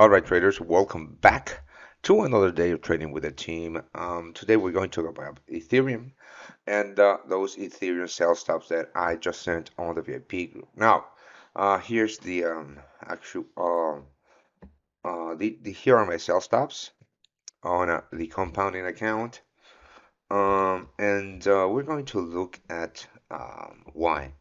All right, traders, welcome back to another day of trading with the team. Today we're going to talk about Ethereum and those Ethereum sell stops that I just sent on the VIP group. Now, here's the actual here are my sell stops on the compounding account, and we're going to look at why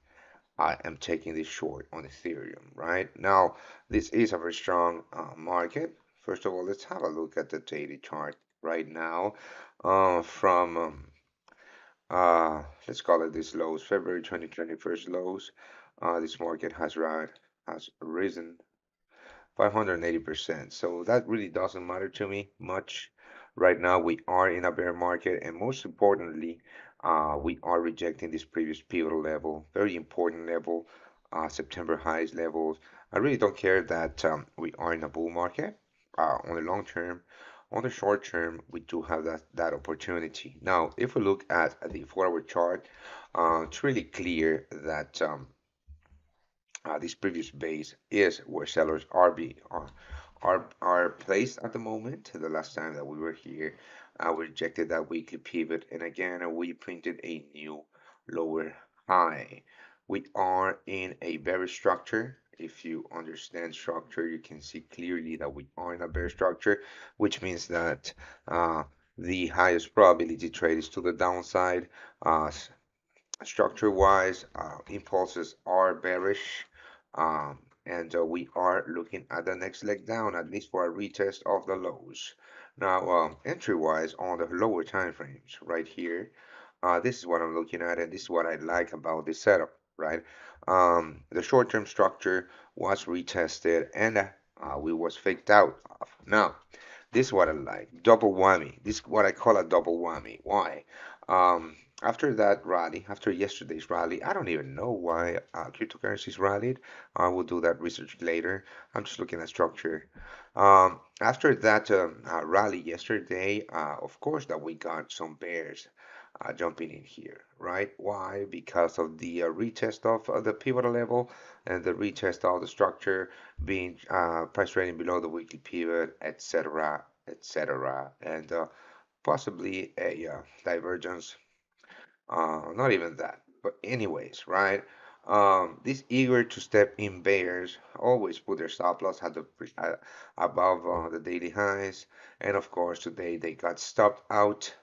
I am taking this short on Ethereum. Right now, this is a very strong market. First of all, let's have a look at the daily chart right now from let's call it this lows, February 2021 lows. This market has risen 580%. So that really doesn't matter to me much. Right now, we are in a bear market, and most importantly, we are rejecting this previous pivotal level, very important level, September highs levels. I really don't care that we are in a bull market. On the long term, on the short term, we do have that opportunity. Now, if we look at the 4-hour chart, it's really clear that this previous base is where sellers are placed at the moment. The last time that we were here, we rejected that weekly pivot, and again we printed a new lower high. We are in a bearish structure. If you understand structure, you can see clearly that we are in a bear structure, which means that the highest probability trade is to the downside. Structure-wise, impulses are bearish, and we are looking at the next leg down, at least for a retest of the lows. Now, entry-wise on the lower time frames, right here, this is what I'm looking at, and this is what I like about this setup, right? The short-term structure was retested, and we was faked out of. Now, this is what I like, double whammy. This is what I call a double whammy. Why? After that rally, after yesterday's rally, I don't even know why cryptocurrencies rallied. I will do that research later. I'm just looking at structure. After that rally yesterday, of course that we got some bears jumping in here, right? Why? Because of the retest of the pivotal level and the retest of the structure being price trading below the weekly pivot, etc., etc., and possibly a divergence, not even that. But anyways, right? These eager to step in bears always put their stop loss at above the daily highs, and of course today they got stopped out.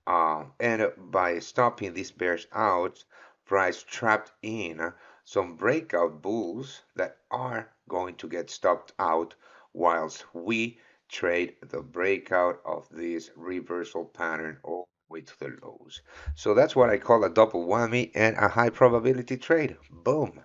And by stopping these bears out, price trapped in some breakout bulls that are going to get stopped out whilst we trade the breakout of this reversal pattern all the way to the lows. So that's what I call a double whammy and a high probability trade. Boom.